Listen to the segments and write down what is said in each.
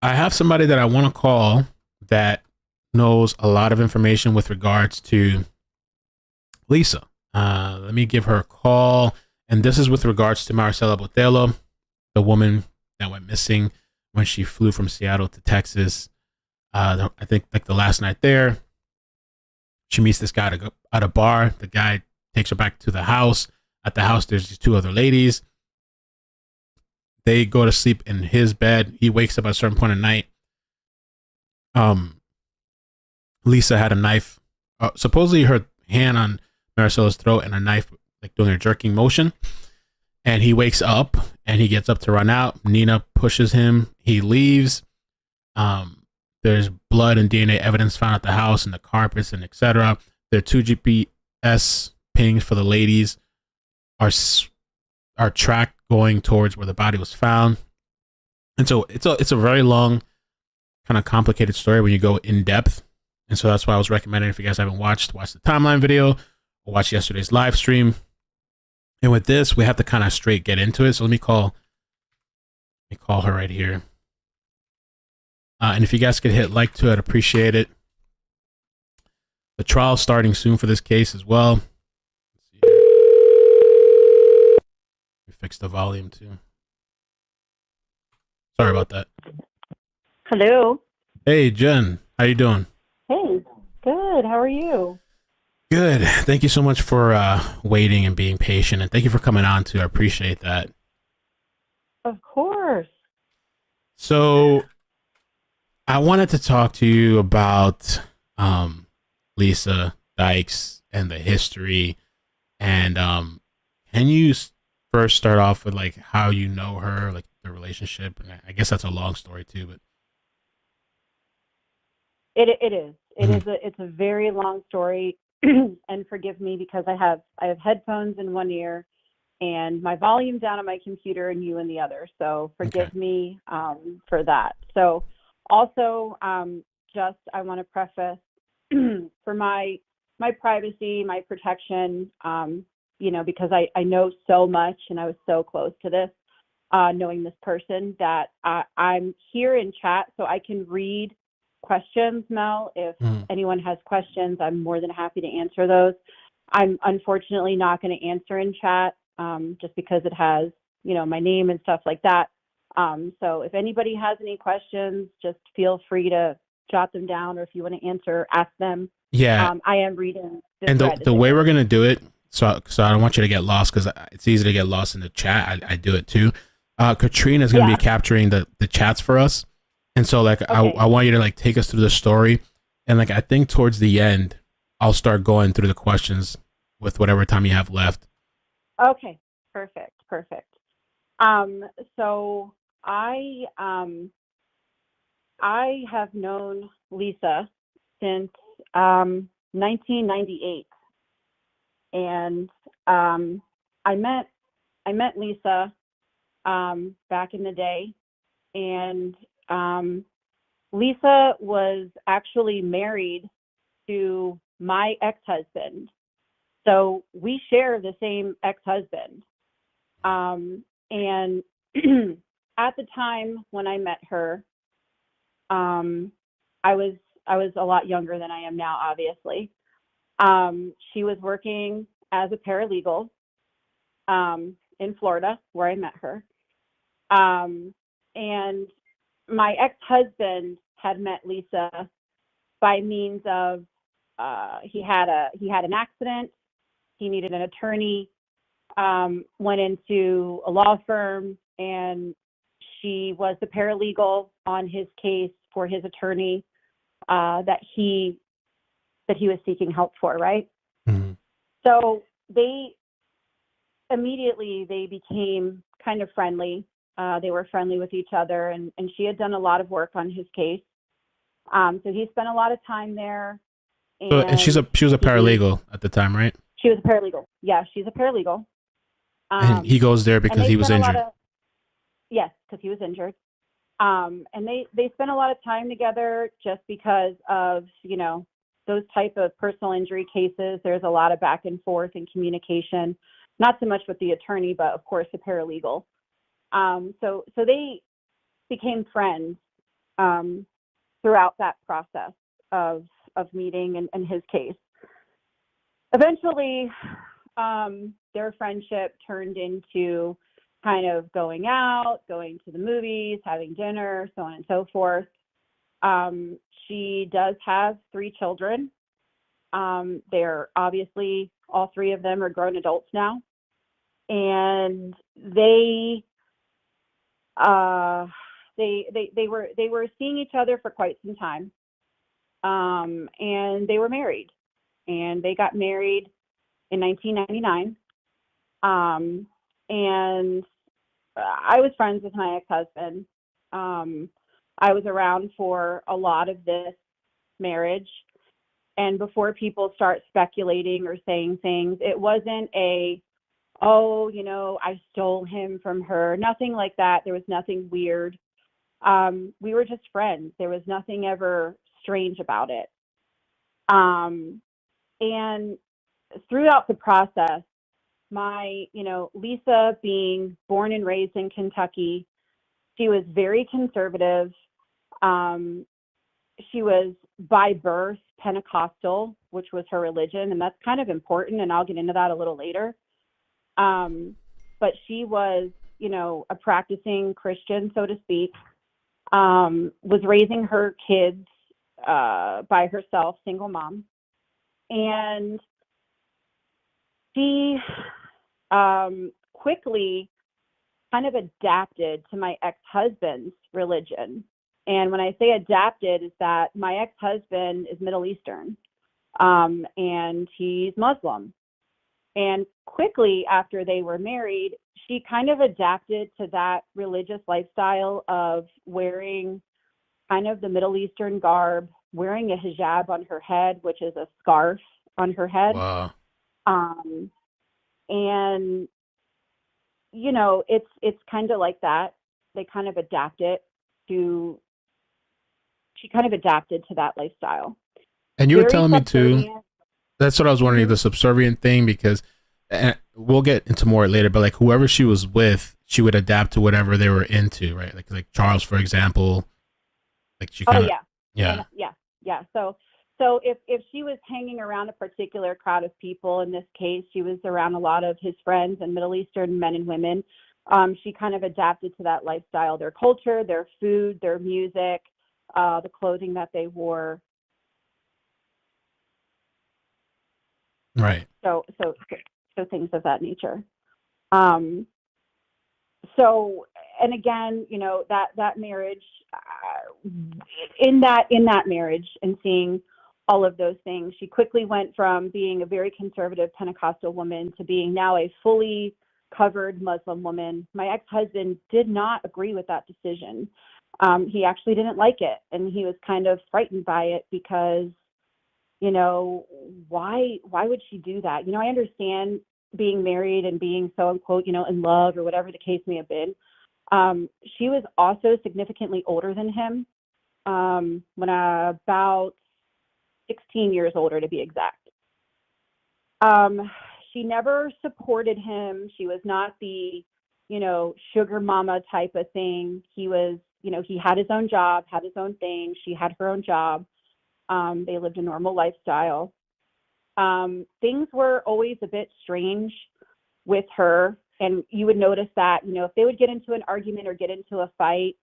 I have somebody that I want to call that knows a lot of information with regards to Lisa. Let me give her a call. And this is with regards to Marisela Botello, the woman that went missing when she flew from Seattle to Texas. I think like the last night there, she meets this guy at a bar. The guy takes her back to the house. At the house, there's these two other ladies. They go to sleep in his bed. He wakes up at a certain point at night. Lisa had a knife, supposedly her hand on Maricela's throat and a knife, like doing a jerking motion. And he wakes up and he gets up to run out. Nina pushes him. He leaves. There's blood and DNA evidence found at the house and the carpets and etc. There are two GPS pings for the ladies are tracked going towards where the body was found. And so it's a very long, kind of complicated story when you go in depth. And so that's why I was recommending, if you guys haven't watch the timeline video or watch yesterday's live stream. And with this, we have to kind of straight get into it. So let me call her right here. And if you guys could hit like to it, I'd appreciate it. The trial's starting soon for this case as well. Let's see here. Let me fix the volume too. Sorry about that. Hello. Hey, Jen. How you doing? Hey, good. How are you? Good. Thank you so much for waiting and being patient. And thank you for coming on too. I appreciate that. Of course. So I wanted to talk to you about Lisa Dykes and the history. And can you first start off with like how you know her, like the relationship? And I guess that's a long story too, but It is. It's a very long story. And forgive me because I have headphones in one ear and my volume down on my computer and you in the other. So forgive me for that. So also, just I want to preface for my privacy, my protection, because I know so much and I was so close to this, knowing this person, that I'm here in chat so I can read questions, Mel. If anyone has questions, I'm more than happy to answer those. I'm unfortunately not going to answer in chat just because it has, my name and stuff like that. So if anybody has any questions, just feel free to jot them down, or if you want to answer, ask them. Yeah. I am reading this. And the way we're going to do it, so I don't want you to get lost, because it's easy to get lost in the chat. I do it too. Katrina is going to be capturing the chats for us. And so like, okay. I want you to like take us through the story. And like, I think towards the end, I'll start going through the questions with whatever time you have left. Okay. Perfect. So I have known Lisa since 1998, and I met Lisa back in the day, and Lisa was actually married to my ex-husband, so we share the same ex-husband. And at the time when I met her, I was a lot younger than I am now, obviously. She was working as a paralegal in Florida, where I met her. And my ex-husband had met Lisa by means of he had an accident. He needed an attorney. Went into a law firm, and she was the paralegal on his case for his attorney that he was seeking help for, right? Mm-hmm. So they became kind of friendly. They were friendly with each other, and she had done a lot of work on his case. So he spent a lot of time there. And she was a paralegal at the time, right? She was a paralegal. Yeah, she's a paralegal. And he goes there because he was injured. Yes, because he was injured. And they spent a lot of time together just because of, those type of personal injury cases. There's a lot of back and forth and communication, not so much with the attorney, but of course the paralegal. So they became friends. throughout that process of meeting and his case. Eventually, their friendship turned into kind of going out, going to the movies, having dinner, so on and so forth. She does have 3 children. They're obviously, all 3 of them are grown adults now. And they were seeing each other for quite some time. And they were married. And they got married in 1999. And I was friends with my ex-husband. I was around for a lot of this marriage. And before people start speculating or saying things, it wasn't oh, I stole him from her. Nothing like that. There was nothing weird. We were just friends. There was nothing ever strange about it. And throughout the process, Lisa, being born and raised in Kentucky, she was very conservative. She was by birth Pentecostal, which was her religion, and that's kind of important, and I'll get into that a little later. But she was, a practicing Christian, so to speak, was raising her kids by herself, single mom. And she quickly kind of adapted to my ex-husband's religion. And when I say adapted, is that my ex-husband is Middle Eastern, and he's Muslim. And quickly after they were married, she kind of adapted to that religious lifestyle of wearing kind of the Middle Eastern garb, wearing a hijab on her head, which is a scarf on her head. Wow. And, it's kind of like that. She kind of adapted to that lifestyle. And you were Very telling me too, subservient. that's what I was wondering, the subservient thing, because and we'll get into more later, but like whoever she was with, she would adapt to whatever they were into, right? Like Charles, for example, like she kind of, yeah. So if she was hanging around a particular crowd of people, in this case, she was around a lot of his friends and Middle Eastern men and women. She kind of adapted to that lifestyle, their culture, their food, their music, the clothing that they wore. Right. So things of that nature. So, and again, that marriage, in that marriage and seeing all of those things, she quickly went from being a very conservative Pentecostal woman to being now a fully covered Muslim woman. My ex-husband did not agree with that decision. He actually didn't like it, and he was kind of frightened by it because, why would she do that? I understand being married and being so unquote, in love or whatever the case may have been. She was also significantly older than him, when about 16 years older to be exact. She never supported him. She was not the, sugar mama type of thing. He was, he had his own job, had his own thing. She had her own job. They lived a normal lifestyle. Things were always a bit strange with her. And you would notice that, if they would get into an argument or get into a fight,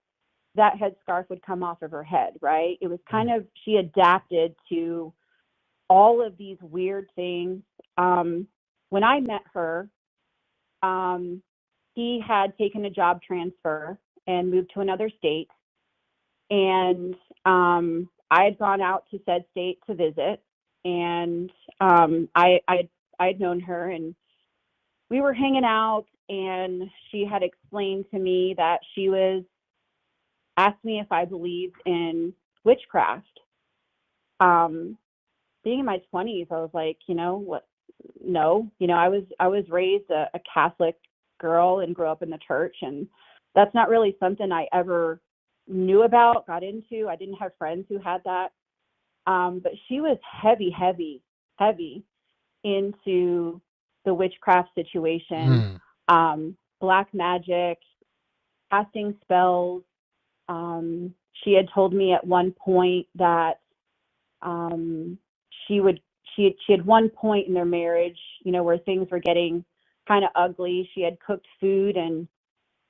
that headscarf would come off of her head, right? It was kind of, she adapted to all of these weird things. When I met her, he had taken a job transfer and moved to another state. And I had gone out to said state to visit. And I'd known her, and we were hanging out, and she had explained to me that she was asked me if I believed in witchcraft. Being in my 20s, I was like, what? No, I was raised a Catholic girl and grew up in the church, and that's not really something I ever knew about, got into. I didn't have friends who had that. But she was heavy into the witchcraft situation, black magic, casting spells. She had told me at one point that she had one point in their marriage, you know, where things were getting kind of ugly. She had cooked food and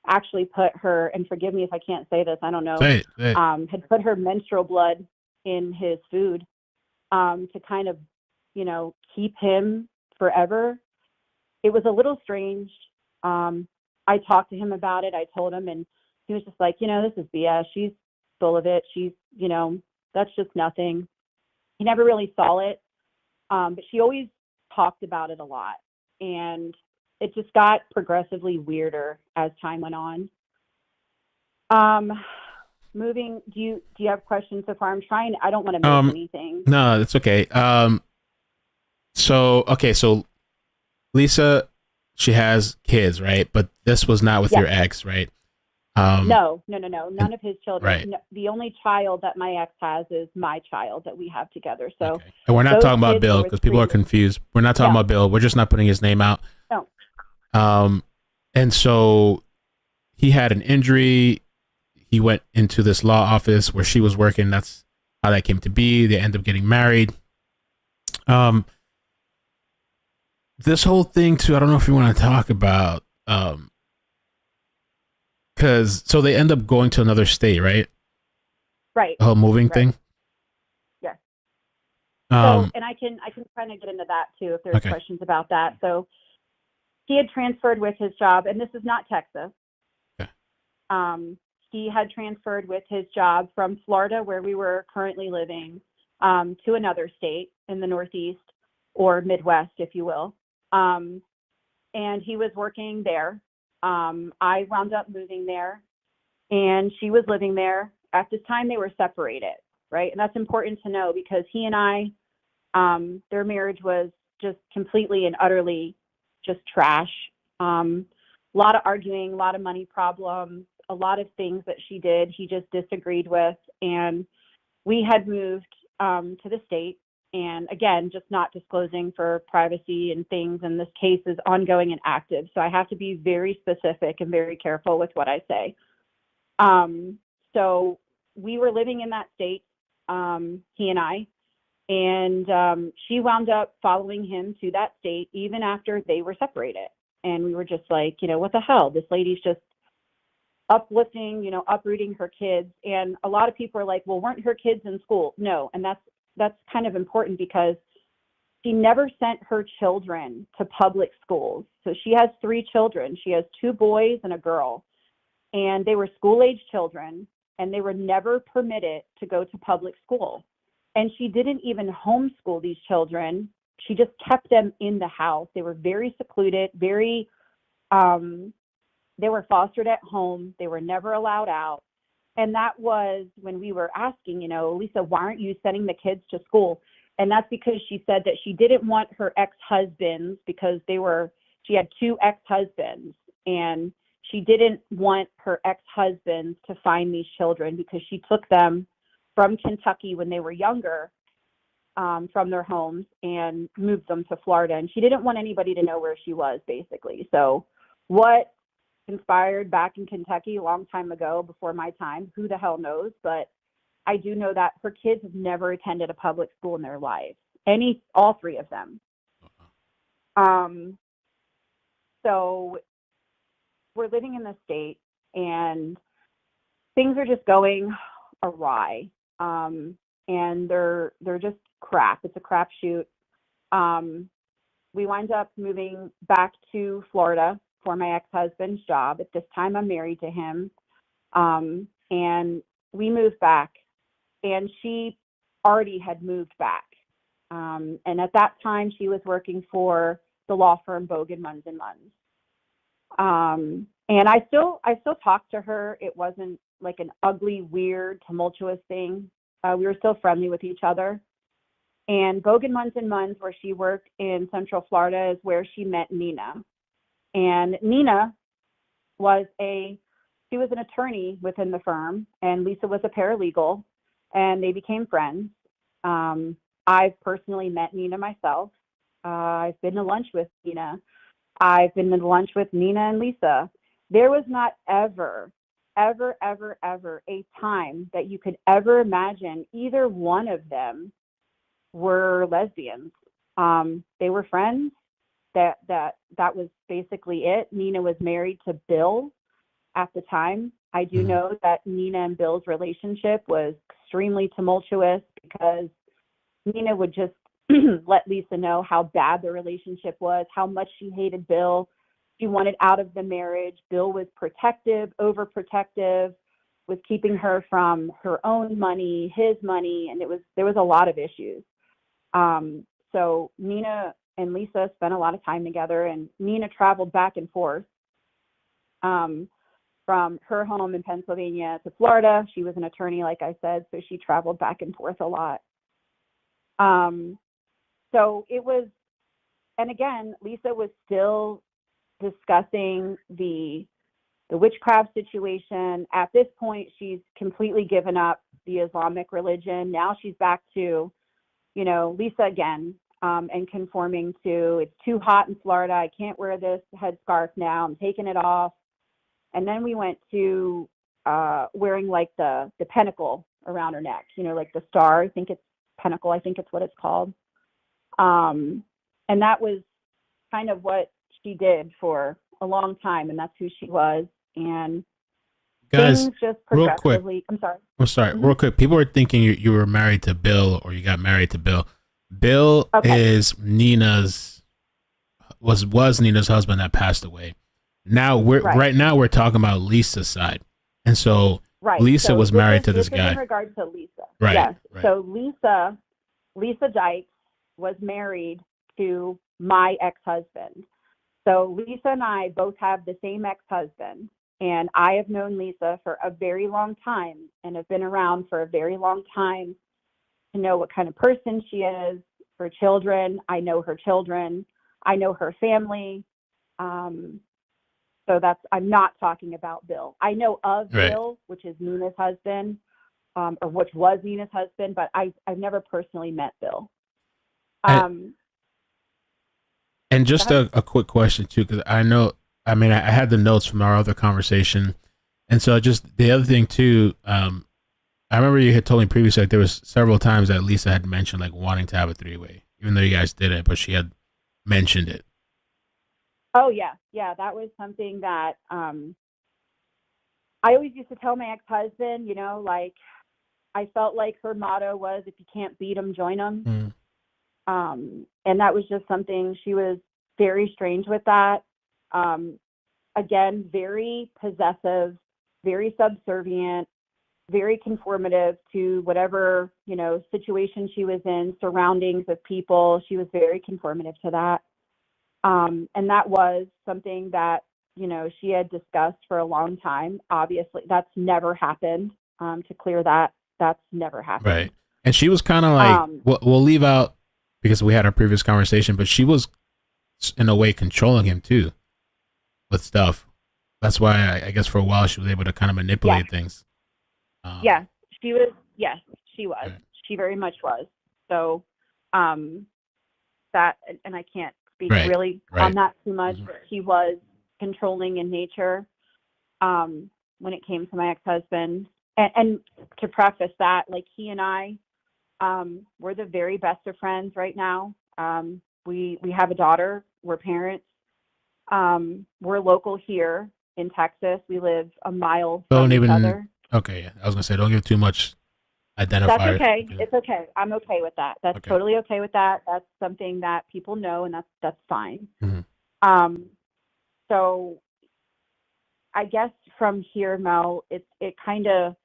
actually put her, and forgive me if I can't say this, I don't know, Say it. had put her menstrual blood in his food to kind of, you know, keep him forever. It was a little strange. I talked to him about it. I told him, and he was just like, you know, this is BS. She's full of it. She's, you know, that's just nothing. He never really saw it, but she always talked about it a lot. And it just got progressively weirder as time went on. Moving, do you have questions so far? I don't want to miss anything. No, it's okay. So Lisa, she has kids, right? But this was not with your ex, right? No. None of his children. Right. No, the only child that my ex has is my child that we have together. So, okay. And we're not talking about Bill because people are confused. We're not talking about Bill. We're just not putting his name out. No. And so he had an injury. He went into this law office where she was working. That's how that came to be. They end up getting married. This whole thing too, I don't know if you want to talk about, because so they end up going to another state, right? Right. The whole moving thing. Yes. So, and I can kind of get into that too if there's questions about that. So he had transferred with his job, and this is not Texas. Okay. He had transferred with his job from Florida, where we were currently living, to another state in the Northeast or Midwest, if you will. And he was working there. I wound up moving there, and she was living there. At this time, they were separated, right? And that's important to know because he and I, their marriage was just completely and utterly just trash. A lot of arguing, a lot of money problems, a lot of things that she did he just disagreed with. And we had moved to the state. And again, just not disclosing for privacy and things. And this case is ongoing and active. So I have to be very specific and very careful with what I say. So we were living in that state, he and I, and she wound up following him to that state even after they were separated. And we were just like, you know, what the hell? This lady's just uplifting, you know, uprooting her kids. And a lot of people are like, well, weren't her kids in school? No. And that's kind of important because she never sent her children to public schools. So she has 3 children. She has 2 boys and a girl, and they were school-age children, and they were never permitted to go to public school. And she didn't even homeschool these children. She just kept them in the house. They were very secluded, very, they were fostered at home. They were never allowed out. And that was when we were asking, you know, Lisa, why aren't you sending the kids to school? And that's because she said that she didn't want her ex-husbands because she had 2 ex-husbands, and she didn't want her ex-husbands to find these children because she took them from Kentucky when they were younger, from their homes, and moved them to Florida. And she didn't want anybody to know where she was, basically. So what conspired back in Kentucky a long time ago before my time, who the hell knows? But I do know that her kids have never attended a public school in their lives, all 3 of them. So we're living in the state, and things are just going awry, and they're just crap. It's a crapshoot. We wind up moving back to Florida for my ex-husband's job. At this time, I'm married to him, and we moved back, and she already had moved back. And at that time, she was working for the law firm Bogan, Munz & Munz. And I still talk to her. It wasn't like an ugly, weird, tumultuous thing. We were still friendly with each other. And Bogan, Munz & Munz, where she worked in Central Florida, is where she met Nina. And Nina was an attorney within the firm, and Lisa was a paralegal, and they became friends. I've personally met Nina myself. I've been to lunch with Nina. I've been to lunch with Nina and Lisa. There was not ever ever, ever, ever a time that you could ever imagine either one of them were lesbians. They were friends. That was basically it. Nina was married to Bill at the time. I do know that Nina and Bill's relationship was extremely tumultuous because Nina would just let Lisa know how bad the relationship was, how much she hated Bill. She wanted out of the marriage. Bill was protective, overprotective, was keeping her from her own money, his money, and there was a lot of issues. So Nina and Lisa spent a lot of time together, and Nina traveled back and forth from her home in Pennsylvania to Florida. She was an attorney, like I said, so she traveled back and forth a lot. So it was, and again, Lisa was still discussing the witchcraft situation. At this point, she's completely given up the Islamic religion. Now she's back to, Lisa again, and conforming to, it's too hot in Florida. I can't wear this headscarf now. I'm taking it off. And then we went to wearing like the pentacle around her neck, like the star. I think it's pentacle. I think it's what it's called. And that was kind of what she did for a long time, and that's who she was. And guys, things just real quick. progressively. I'm sorry. Real quick. People are thinking you were married to Bill, or you got married to Bill. Bill is was Nina's husband that passed away. Now right now we're talking about Lisa's side, and so Lisa was married to this guy. In regards to Lisa, right? Yes. Right. So Lisa Dykes was married to my ex-husband. So Lisa and I both have the same ex-husband, and I have known Lisa for a very long time and have been around for a very long time to know what kind of person she is. Her children, I know her children, I know her family. So I'm not talking about Bill. I know of Bill, which is Nina's husband, or which was Nina's husband, but I've never personally met Bill. And just a quick question too, because I had the notes from our other conversation, and so just the other thing too. I remember you had told me previously, like there was several times that Lisa had mentioned like wanting to have a three-way, even though you guys didn't, but she had mentioned it. Oh yeah, that was something that I always used to tell my ex-husband. Like I felt like her motto was, "If you can't beat them, join them." And that was just something, she was very strange with that. Again, very possessive, very subservient, very conformative to whatever, situation she was in, surroundings of people. She was very conformative to that. And that was something that, she had discussed for a long time. Obviously, that's never happened. To clear that, that's never happened. Right. And she was kind of like, we'll leave out, because we had our previous conversation, but she was in a way controlling him too with stuff. That's why I guess for a while she was able to kind of manipulate things. Yes, she was. Yes, she was. Right. She very much was. So that, and I can't speak really on that too much, but she was controlling in nature when it came to my ex-husband. And to preface that, like he and I, we're the very best of friends right now. We have a daughter. We're parents. We're local here in Texas. We live a mile from each other. Okay, yeah. I was gonna say, don't give too much identifiers. That's okay. It's okay. I'm okay with that. That's totally okay with that. That's something that people know, and that's fine. Mm-hmm. So I guess from here, Mel, it kind of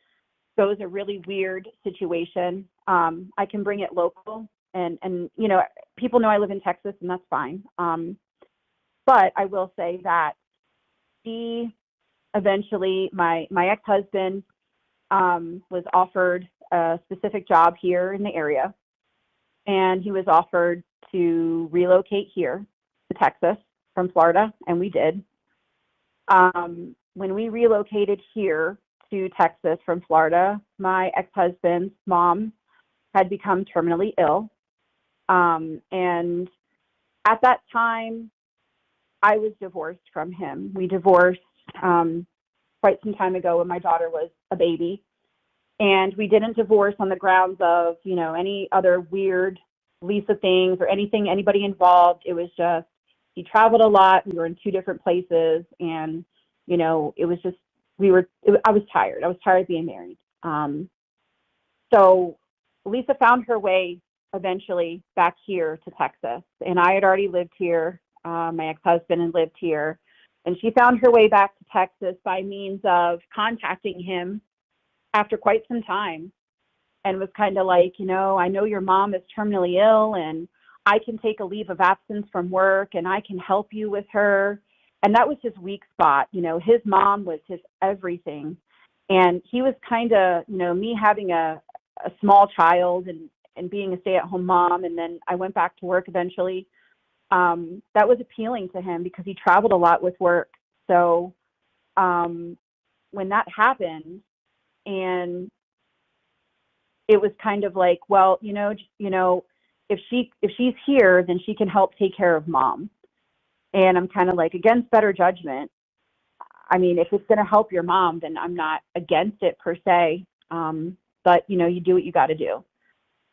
goes a really weird situation. I can bring it local, and people know I live in Texas, and that's fine. But I will say that he eventually, my ex-husband was offered a specific job here in the area, and he was offered to relocate here to Texas from Florida, and we did. When we relocated here to Texas from Florida, my ex-husband's mom had become terminally ill. And at that time, I was divorced from him. We divorced quite some time ago when my daughter was a baby. And we didn't divorce on the grounds of, you know, any other weird Lisa things or anything, anybody involved. It was just, he traveled a lot. We were in 2 different places. And, you know, it was just, I was tired. I was tired of being married. So Lisa found her way eventually back here to Texas. And I had already lived here. My ex-husband had lived here. And she found her way back to Texas by means of contacting him after quite some time, and was kind of like, you know, I know your mom is terminally ill and I can take a leave of absence from work and I can help you with her. And that was his weak spot. You know, his mom was his everything. And he was kind of, you know, me having a small child and being a stay-at-home mom, and then I went back to work eventually. That was appealing to him because he traveled a lot with work. So when that happened, and it was kind of like, well, you know, if she's here, then she can help take care of mom. And I'm kind of like, against better judgment. I mean, if it's going to help your mom, then I'm not against it per se. But you know, you do what you got to do.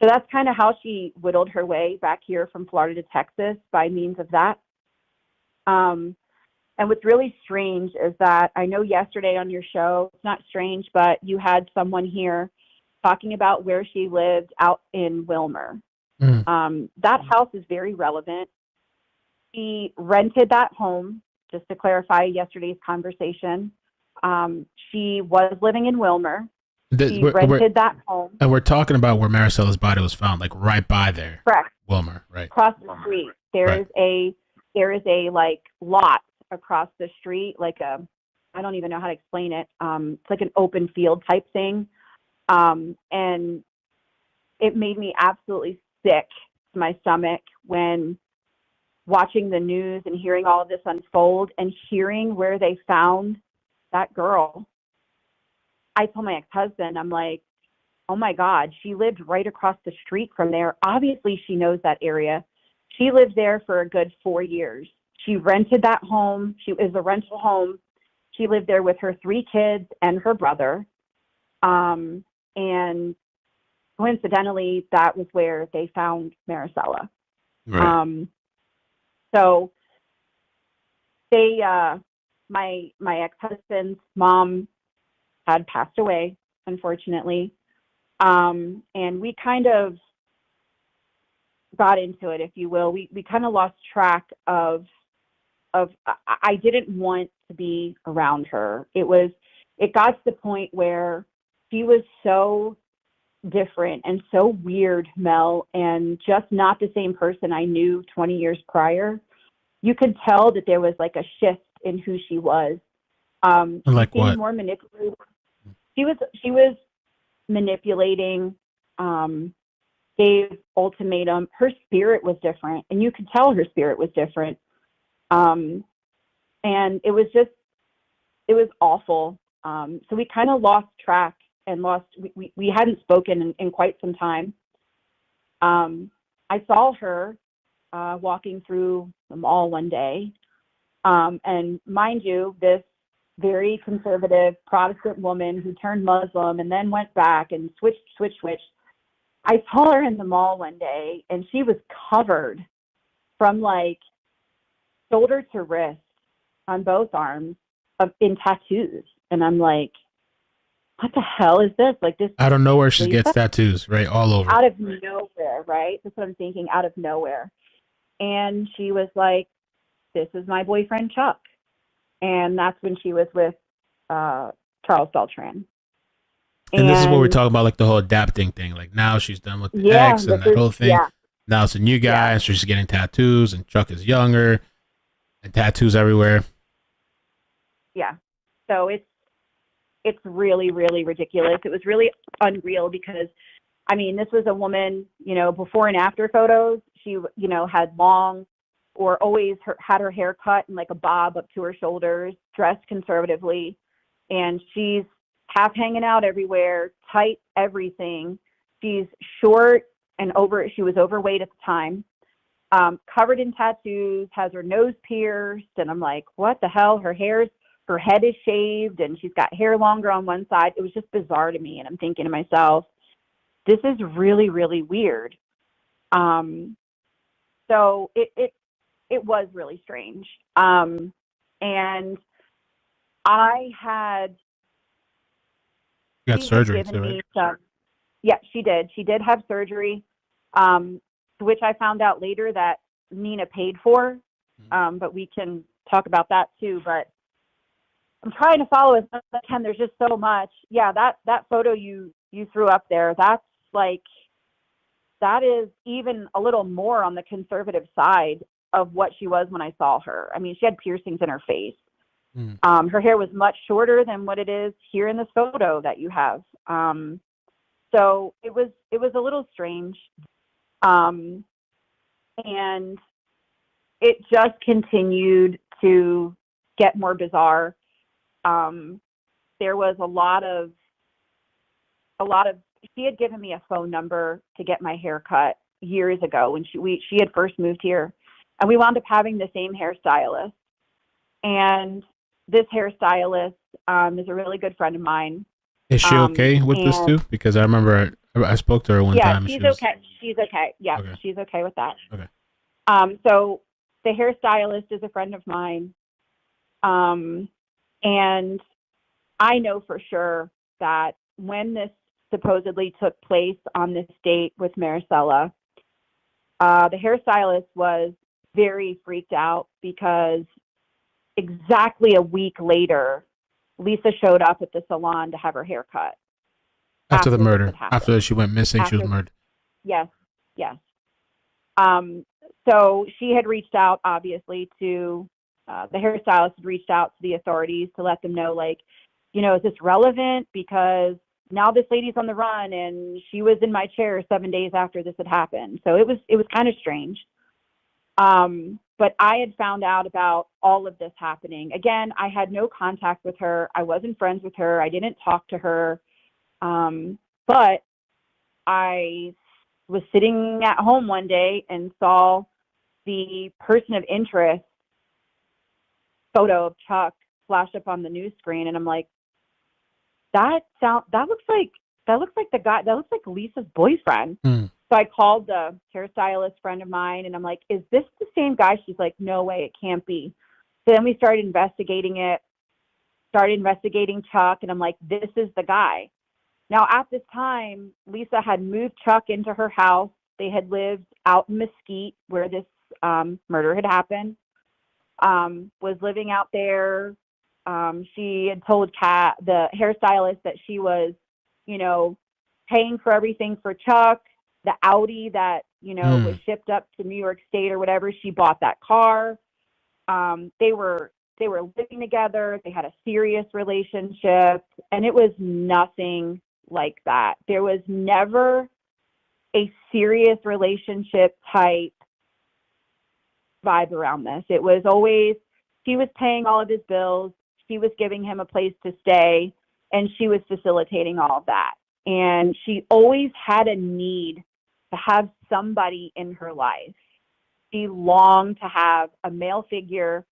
So that's kind of how she whittled her way back here from Florida to Texas by means of that. And what's really strange is that I know yesterday on your show, it's not strange, but you had someone here talking about where she lived out in Wilmer. That house is very relevant. She rented that home, just to clarify yesterday's conversation. She was living in Wilmer. She rented that home. And we're talking about where Marisela's body was found, like right by there. Correct. Wilmer, right. Across the street. There is a like lot across the street, like I don't even know how to explain it. It's like an open field type thing. And it made me absolutely sick to my stomach when watching the news and hearing all of this unfold and hearing where they found that girl. I told my ex-husband, I'm like, oh my God, she lived right across the street from there. Obviously she knows that area. She lived there for a good 4 years. She rented that home. It was a rental home. She lived there with her 3 kids and her brother. And coincidentally, that was where they found Marisela. Right. So they, my ex-husband's mom had passed away, unfortunately. And we kind of got into it, if you will. We kind of lost track of I didn't want to be around her. It got to the point where she was so different and so weird, Mel, and just not the same person I knew 20 years prior. You could tell that there was like a shift in who she was. Like what? More manipulative. She was manipulating, gave ultimatum. Her spirit was different, and you could tell her spirit was different. And it was awful. So we kind of lost track and we hadn't spoken in quite some time. I saw her walking through the mall one day. And mind you, this very conservative Protestant woman who turned Muslim and then went back and switched. I saw her in the mall one day and she was covered from like shoulder to wrist on both arms in tattoos. And I'm like, what the hell is this? Like this. Out of nowhere, she gets tattoos, right? All over. Out of nowhere, right? That's what I'm thinking, out of nowhere. And she was like, this is my boyfriend, Chuck. And that's when she was with Charles Beltran. And this is what we're talking about, like the whole adapting thing. Like now she's done with the ex and that whole thing. Yeah. Now it's a new guy, and so she's getting tattoos, and Chuck is younger, and tattoos everywhere. Yeah. So it's really, really ridiculous. It was really unreal because, I mean, this was a woman, you know, before and after photos. She, you know, had long or always had her hair cut in like a bob up to her shoulders, dressed conservatively, and she's half hanging out everywhere, tight everything. She's short and she was overweight at the time, covered in tattoos, has her nose pierced, and I'm like, what the hell? Her hair's her head is shaved and she's got hair longer on one side. It was just bizarre to me. And I'm thinking to myself, this is really, really weird. So it was really strange. And I had got surgery too, right? Yeah, she did. She did have surgery, which I found out later that Nina paid for. But we can talk about that too. But I'm trying to follow as much as I can. There's just so much. Yeah, that photo you threw up there, that is even a little more on the conservative side of what she was when I saw her. I mean, she had piercings in her face. Her hair was much shorter than what it is here in this photo that you have. So it was a little strange. And it just continued to get more bizarre. There was a lot of, she had given me a phone number to get my hair cut years ago when she had first moved here, and we wound up having the same hairstylist. And this hairstylist is a really good friend of mine. Is she okay with this too? Because I remember I spoke to her one time. Yeah, she's okay. She's okay. Yeah, okay. She's okay with that. Okay. So the hairstylist is a friend of mine. And I know for sure that when this supposedly took place on this date with Marisela, the hairstylist was very freaked out because exactly a week later, Lisa showed up at the salon to have her hair cut. After the murder, after she went missing, she was murdered. Yes. So she had reached out, obviously, to the hairstylist had reached out to the authorities to let them know, like, is this relevant? Because now this lady's on the run, and she was in my chair 7 days after this had happened. So it was kind of strange. But I had found out about all of this happening. Again, I had no contact with her. I wasn't friends with her. I didn't talk to her. But I was sitting at home one day and saw the person of interest photo of Chuck flash up on the news screen, and I'm like, that looks like the guy, that looks like Lisa's boyfriend. So I called the hairstylist friend of mine, and I'm like, is this the same guy? She's like, no way, it can't be. So then we started investigating Chuck, and I'm like, this is the guy. Now, at this time, Lisa had moved Chuck into her house. They had lived out in Mesquite, where this murder had happened, was living out there. She had told the hairstylist, that she was, paying for everything for Chuck. The Audi that, was shipped up to New York State or whatever, she bought that car. They were living together. They had a serious relationship, and it was nothing like that. There was never a serious relationship type vibe around this. It was always, she was paying all of his bills. She was giving him a place to stay, and she was facilitating all of that. And she always had a need to have somebody in her life. She longed to have a male figure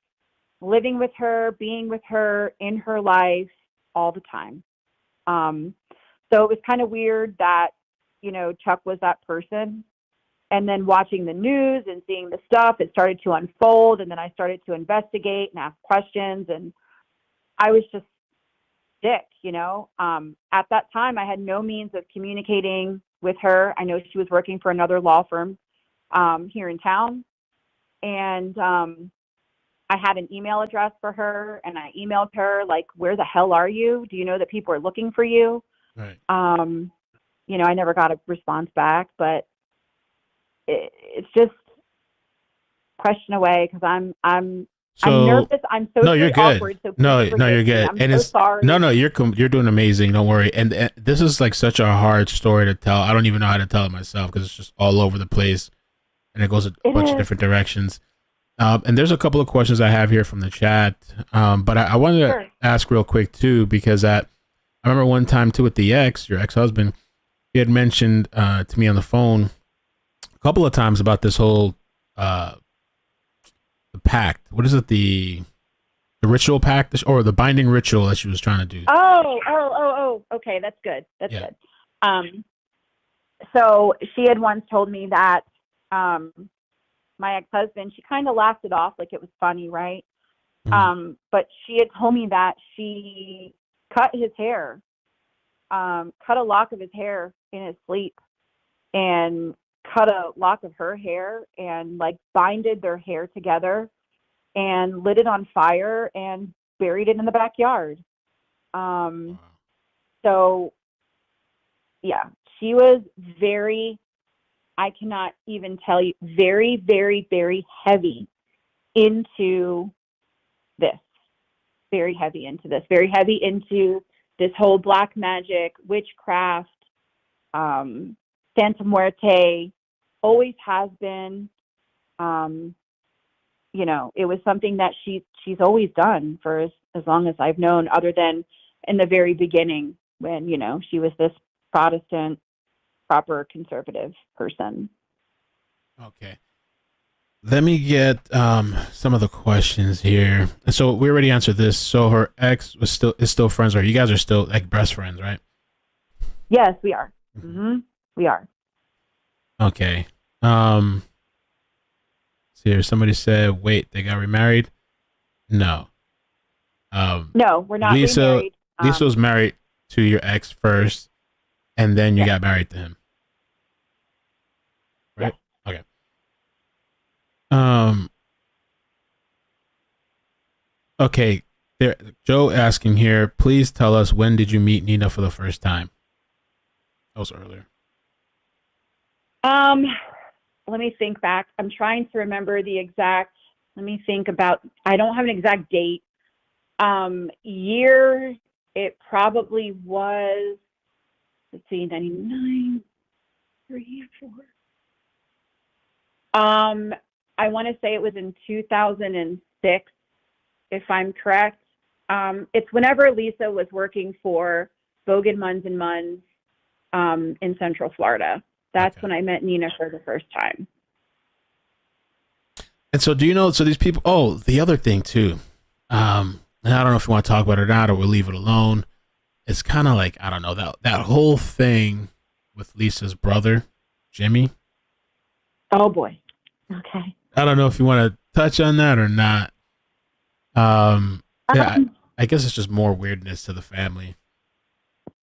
living with her, being with her in her life all the time. So it was kind of weird that, Chuck was that person. And then watching the news and seeing the stuff, it started to unfold. And then I started to investigate and ask questions. And I was just sick, At that time, I had no means of communicating with her. I know she was working for another law firm here in town. And I had an email address for her, and I emailed her, like, where the hell are you? Do you know that people are looking for you? Right. I never got a response back, but it's just question away, because I'm nervous. I'm so you're good. awkward. So no, you're good. I'm so sorry. No, you're doing amazing. Don't worry. And this is like such a hard story to tell. I don't even know how to tell it myself, because it's just all over the place, and it goes a bunch of different directions. And there's a couple of questions I have here from the chat. But I wanted to ask real quick too, because I remember one time too with your ex-husband, he had mentioned to me on the phone a couple of times about this whole the pact. What is it? The The ritual pact or the binding ritual that she was trying to do. Oh. Okay, that's good. That's Yeah. good. So she had once told me that my ex-husband, she kind of laughed it off like it was funny, right? But she had told me that she cut his hair, cut a lock of his hair in his sleep, and cut a lock of her hair and like binded their hair together and lit it on fire and buried it in the backyard. Wow. So yeah, she was very, I cannot even tell you, very, very, very heavy into this, very heavy into this whole black magic, witchcraft, Santa Muerte, always has been. You know, it was something that she's always done for as long as I've known, other than in the very beginning when, you know, she was this Protestant, proper conservative person. Okay. Let me get some of the questions here. So we already answered this. So her ex is still friends with her. You guys are still like best friends, right? Yes, we are. We are. Okay. Here somebody said, wait, they got remarried? No. No, we're not remarried. Lisa was married to your ex first, and then you got married to him. Right? Yeah. Okay. Okay. There, Joe asking here, please tell us, when did you meet Nina for the first time? That was earlier. Let me think back. I'm trying to remember the exact, let me think about, I don't have an exact date. Year, it probably was, let's see, 99, 3, 4. I want to say it was in 2006, if I'm correct. It's whenever Lisa was working for Bogan Munns and Munns in Central Florida. That's when I met Nina for the first time. And so do you know, so these people, oh, the other thing too, and I don't know if you want to talk about it or not, or we'll leave it alone. It's kind of like, I don't know, that whole thing with Lisa's brother, Jimmy. Oh boy. Okay. I don't know if you want to touch on that or not. Yeah, I guess it's just more weirdness to the family.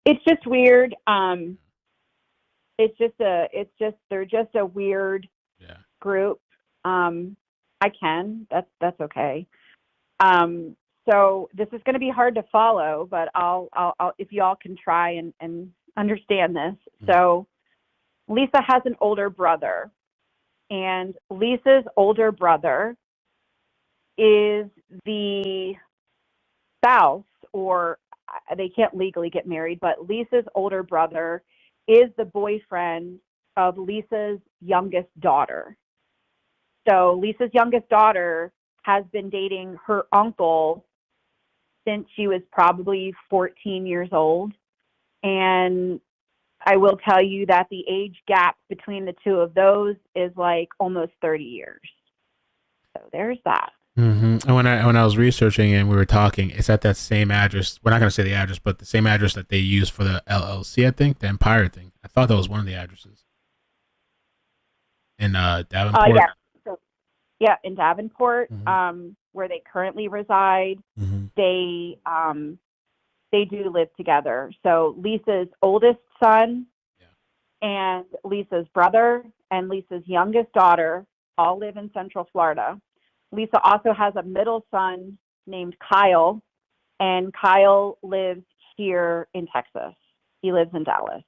It's just weird. They're just a weird group. That's okay. So this is going to be hard to follow, but I'll if y'all can try and understand this. So Lisa has an older brother, and Lisa's older brother is the spouse, or they can't legally get married, but Lisa's older brother is the boyfriend of Lisa's youngest daughter. So Lisa's youngest daughter has been dating her uncle since she was probably 14 years old. And I will tell you that the age gap between the two of those is like almost 30 years. So there's that. And when I was researching and we were talking, it's at that same address. We're not going to say the address, but the same address that they use for the LLC, I think, the Empire thing. I thought that was one of the addresses. In Davenport? Yeah, in Davenport, where they currently reside, they do live together. So Lisa's oldest son and Lisa's brother and Lisa's youngest daughter all live in Central Florida. Lisa also has a middle son named Kyle, and Kyle lives here in Texas. He lives in Dallas.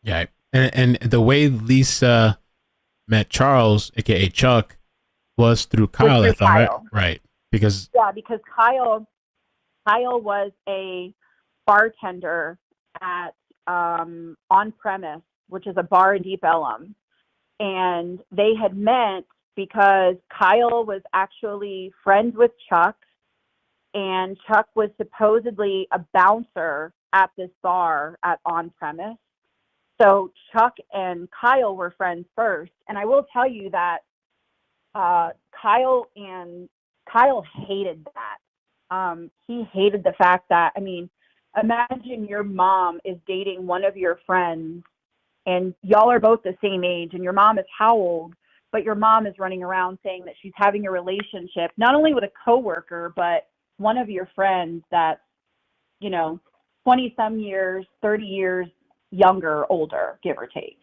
Yeah, and the way Lisa met Charles, aka Chuck, was through Kyle, I thought, right? Right. Because Kyle was a bartender at On Premise, which is a bar in Deep Ellum. And they had met because Kyle was actually friends with Chuck, and Chuck was supposedly a bouncer at this bar at On Premise. So Chuck and Kyle were friends first. And I will tell you that Kyle and Kyle hated that. He hated the fact that, I mean, imagine your mom is dating one of your friends and y'all are both the same age and your mom is how old, but your mom is running around saying that she's having a relationship, not only with a coworker, but one of your friends that's, 20 some years, 30 years younger, older, give or take.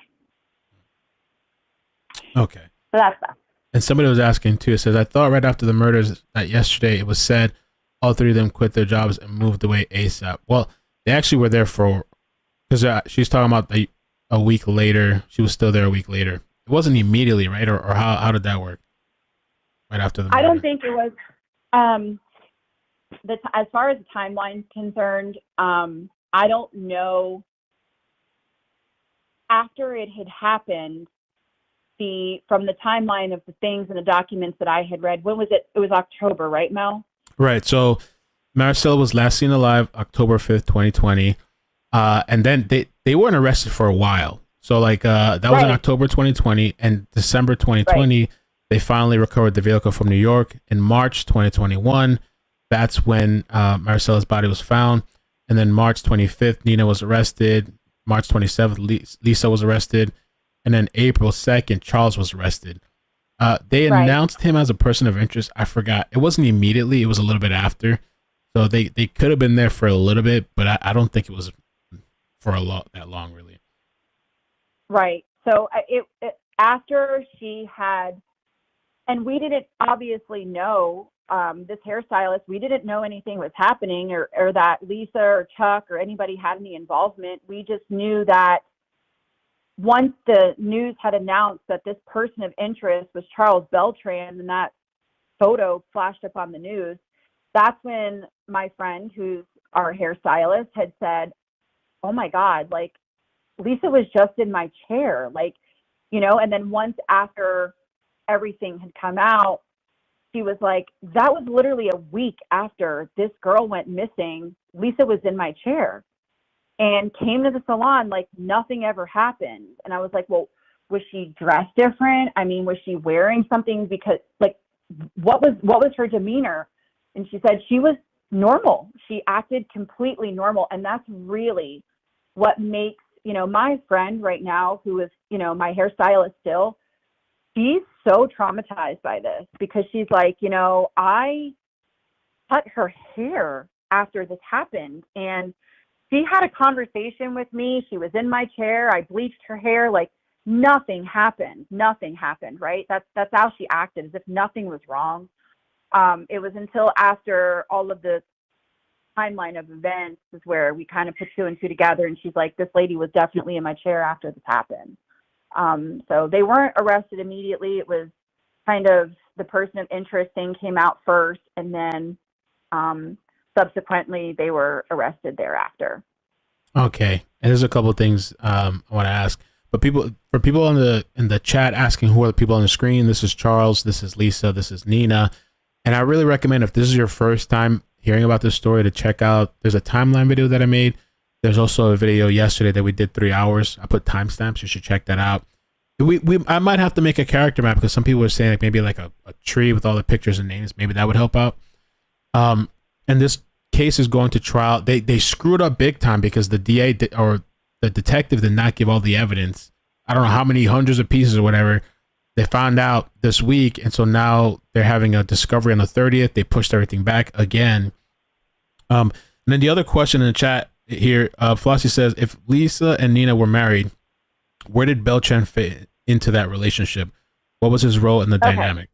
Okay. So that's that. And somebody was asking too, it says, I thought right after the murders that yesterday it was said all three of them quit their jobs and moved away ASAP. Well, they actually were there because she's talking about a week later. She was still there a week later. It wasn't immediately, right? Or how did that work? Right after the murder? I don't think it was, as far as the timeline's concerned, I don't know. After it had happened, from the timeline of the things and the documents that I had read, when was it? It was October, right, Mel? Right. So Marisela was last seen alive October 5th, 2020. And then they weren't arrested for a while. So that was in October 2020, and December 2020, they finally recovered the vehicle from New York. In March 2021, that's when Marisela's body was found. And then March 25th, Nina was arrested. March 27th, Lisa was arrested. And then April 2nd, Charles was arrested. They announced him as a person of interest. I forgot. It wasn't immediately. It was a little bit after. So they could have been there for a little bit, but I don't think it was for that long, really. Right. So after she had, and we didn't obviously know, this hairstylist, we didn't know anything was happening or that Lisa or Chuck or anybody had any involvement. We just knew that once the news had announced that this person of interest was Charles Beltran and that photo flashed up on the news, that's when my friend, who's our hairstylist, had said, oh my God, Lisa was just in my chair, and then once after everything had come out, she was like, that was literally a week after this girl went missing. Lisa was in my chair and came to the salon nothing ever happened. And I was like, well, was she dressed different? I mean, was she wearing something? Because what was her demeanor? And she said she was normal. She acted completely normal. And that's really what makes, my friend right now, who is, my hairstylist still, she's so traumatized by this because she's like, I cut her hair after this happened. And she had a conversation with me. She was in my chair. I bleached her hair. Nothing happened. Nothing happened, right? That's how she acted, as if nothing was wrong. It was until after all of the timeline of events is where we kind of put two and two together. And she's like, this lady was definitely in my chair after this happened. So they weren't arrested immediately. It was kind of the person of interest thing came out first, and then subsequently they were arrested thereafter. Okay. And there's a couple of things I want to ask. But for people in the chat asking who are the people on the screen, this is Charles, this is Lisa, this is Nina. And I really recommend, if this is your first time hearing about this story, to check out, there's a timeline video that I made. There's also a video yesterday that we did 3 hours. I put timestamps. You should check that out. I might have to make a character map because some people were saying maybe a tree with all the pictures and names. Maybe that would help out. And this case is going to trial. They screwed up big time because the DA or the detective did not give all the evidence. I don't know how many hundreds of pieces or whatever. They found out this week, and so now they're having a discovery on the 30th. They pushed everything back again. And then the other question in the chat here, Flossie says, if Lisa and Nina were married, where did Beltran fit into that relationship? What was his role in the dynamic?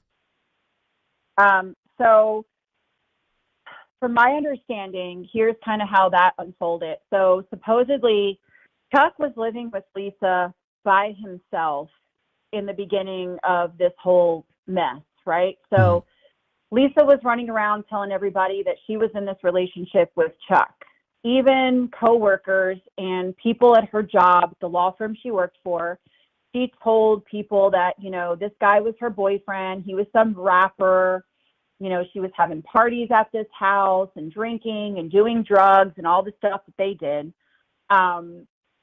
So from my understanding, here's kind of how that unfolded. So supposedly Chuck was living with Lisa by himself in the beginning of this whole mess, right? So Lisa was running around telling everybody that she was in this relationship with Chuck. Even coworkers and people at her job, the law firm she worked for, she told people that, this guy was her boyfriend. He was some rapper. She was having parties at this house and drinking and doing drugs and all the stuff that they did.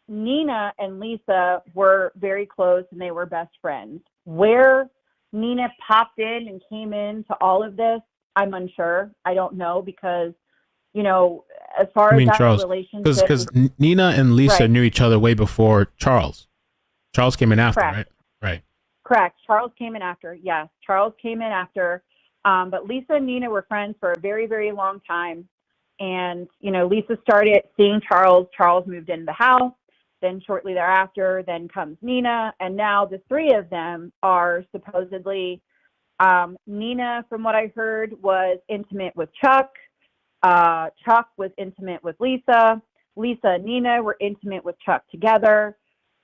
Nina and Lisa were very close and they were best friends. Where Nina popped in and came into all of this, I'm unsure. I don't know because, as far I as mean, that Charles, relationship, because Nina and Lisa right, knew each other way before Charles. Charles came in after, correct. right? Right. Correct. Charles came in after. Yes, Charles came in after. But Lisa and Nina were friends for a very, very long time. And, Lisa started seeing Charles. Charles moved into the house. Then shortly thereafter, then comes Nina. And now the three of them are supposedly, Nina, from what I heard, was intimate with Chuck. Chuck was intimate with Lisa. Lisa and Nina were intimate with Chuck together.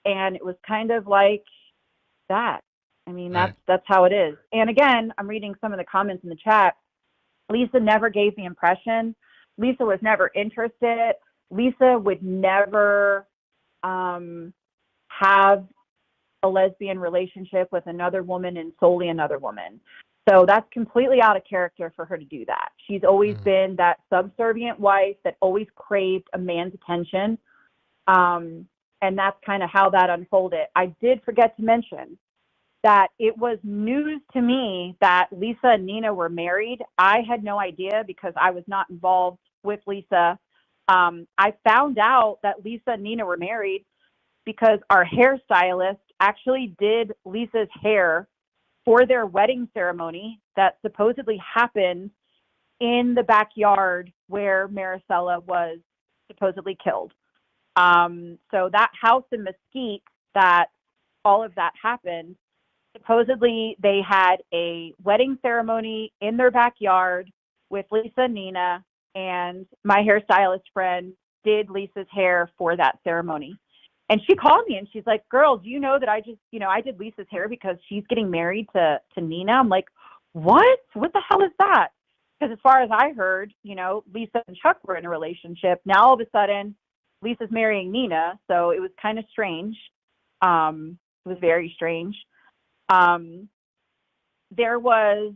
And it was kind of like that. I mean, Right. that's how it is. And again, I'm reading some of the comments in the chat. Lisa never gave the impression. Lisa was never interested. Lisa would never have a lesbian relationship with another woman and solely another woman. So that's completely out of character for her to do that. She's always been that subservient wife that always craved a man's attention. And that's kind of how that unfolded. I did forget to mention that it was news to me that Lisa and Nina were married. I had no idea because I was not involved with Lisa. I found out that Lisa and Nina were married because our hairstylist actually did Lisa's hair for their wedding ceremony that supposedly happened in the backyard where Marisela was supposedly killed. So that house in Mesquite that all of that happened, supposedly they had a wedding ceremony in their backyard with Lisa and Nina, and my hairstylist friend did Lisa's hair for that ceremony. And she called me and she's like, girl, do you know that I just, I did Lisa's hair because she's getting married to Nina? I'm like, what? What the hell is that? Because as far as I heard, Lisa and Chuck were in a relationship. Now all of a sudden, Lisa's marrying Nina. So it was kind of strange. It was very strange. There was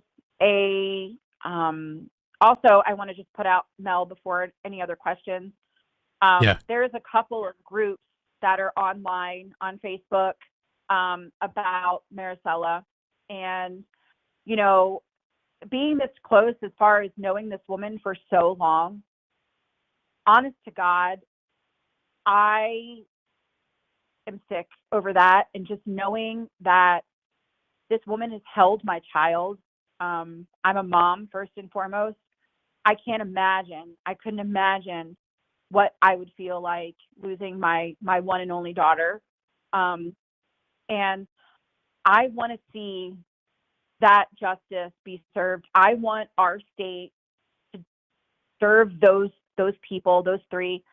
also, I want to just put out, Mel, before any other questions. There's a couple of groups that are online on Facebook about Marisela. And, being this close as far as knowing this woman for so long, honest to God, I am sick over that. And just knowing that this woman has held my child. I'm a mom, first and foremost. I couldn't imagine what I would feel like losing my one and only daughter. And I want to see that justice be served. I want our state to serve those people, those three,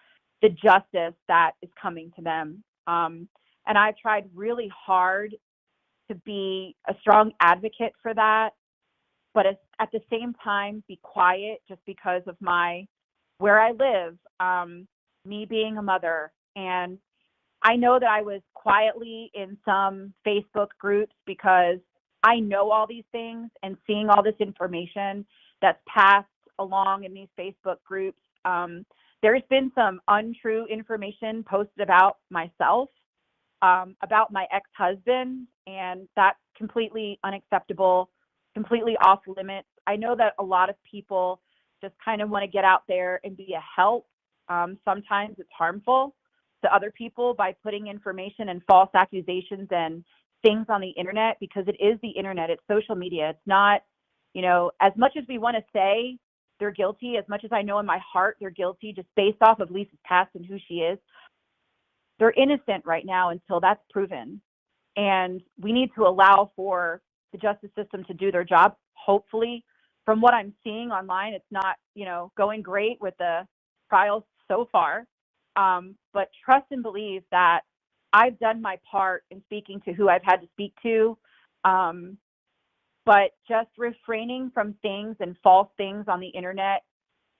the justice that is coming to them. And I've tried really hard to be a strong advocate for that, but at the same time, be quiet just because of where I live, me being a mother. And I know that I was quietly in some Facebook groups because I know all these things, and seeing all this information that's passed along in these Facebook groups. There's been some untrue information posted about myself, about my ex-husband, and that's completely unacceptable, completely off limits. I know that a lot of people just kind of want to get out there and be a help. Sometimes it's harmful to other people by putting information and false accusations and things on the internet, because it is the internet, it's social media. It's not, as much as we want to say they're guilty, as much as I know in my heart they're guilty just based off of Lisa's past and who she is, they're innocent right now until that's proven. And we need to allow for the justice system to do their job. Hopefully, from what I'm seeing online, it's not, going great with the trials so far. But trust and believe that I've done my part in speaking to who I've had to speak to. But just refraining from things and false things on the internet,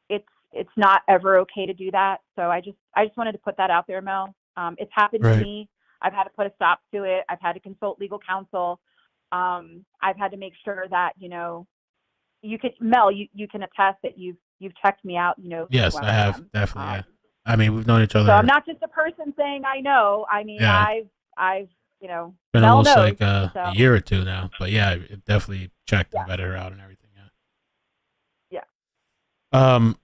it's not ever okay to do that. So I just wanted to put that out there, Mel. It's happened to me. I've had to put a stop to it. I've had to consult legal counsel. I've had to make sure that, you could, Mel, you can attest that you've checked me out, Yes, I have, definitely. Yeah. I mean, we've known each other. So I'm not just a person saying I know. I mean, Yeah. I've been Mel almost knows, like a year or two now. But yeah, it definitely checked and vetted her out and everything. Yeah. Um,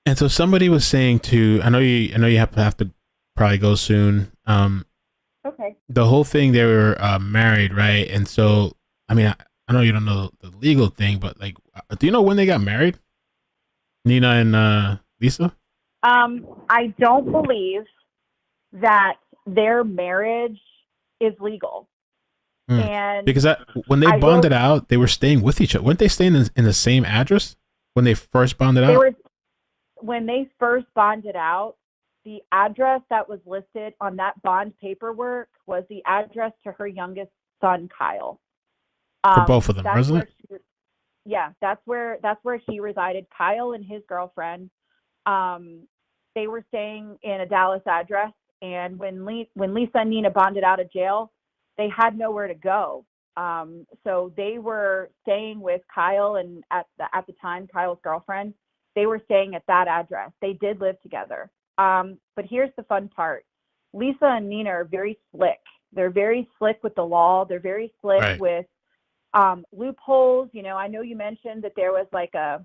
and so somebody was saying to, I know you have to probably go soon. Okay. The whole thing, they were married, right? And so, I mean, I know you don't know the legal thing, but like, do you know when they got married? Nina and Lisa? I don't believe that their marriage is legal. Hmm. And Because when they I will, bonded out, they were staying with each other. Weren't they staying in the same address when they first bonded they out? were, when they first bonded out, the address that was listed on that bond paperwork was the address to her youngest son, Kyle. For both of them, That's wasn't where it? that's where he resided. Kyle and his girlfriend. Um, they were staying in a Dallas address, and when Lisa and Nina bonded out of jail, they had nowhere to go. So they were staying with Kyle, and at the time, Kyle's girlfriend. They were staying at that address. They did live together. But here's the fun part: Lisa and Nina are very slick. They're very slick with the law. They're very slick Right. with loopholes. You know, I know you mentioned that there was like a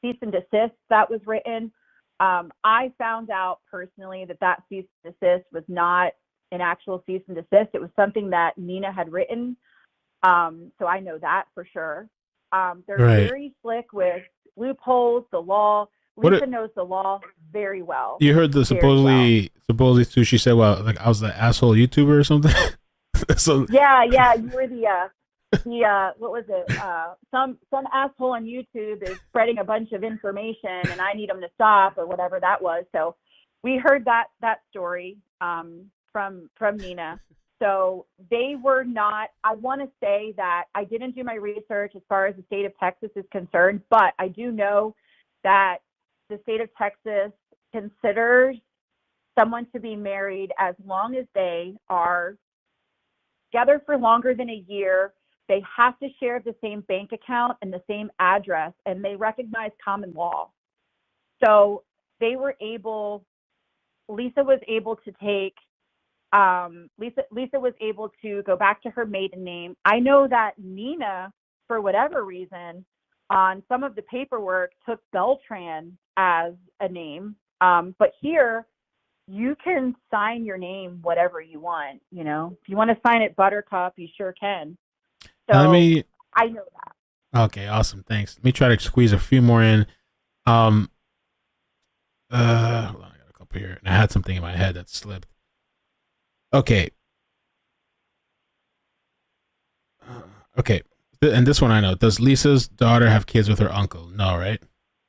cease and desist that was written. I found out personally that cease and desist was not an actual cease and desist. It was something that Nina had written. So I know that for sure. They're Right. very slick with loopholes, the law. What Lisa knows the law very well. you heard the Very well. supposedly too? She said, "Well, like I was the asshole YouTuber or something." So Yeah, yeah. You were the what was it? Some asshole on YouTube is spreading a bunch of information, and I need him to stop or whatever that was. So we heard that story from Nina. So they were not. I want to say that I didn't do my research as far as the state of Texas is concerned, but I do know that the state of Texas considers someone to be married as long as they are together for longer than a year. They have to share the same bank account and the same address, and they recognize common law. So they were able, Lisa was able to take, Lisa was able to go back to her maiden name. I know that Nina, for whatever reason, on some of the paperwork took Beltran as a name. But here, you can sign your name whatever you want. You know, if you want to sign it Buttercup, you sure can. let So me. I know that. Okay, awesome. Thanks. Let me try to squeeze a few more in. Um. Hold on, I got a couple here, and I had something in my head that slipped. Okay. Okay. And this one I know. Does Lisa's daughter have kids with her uncle? No, right?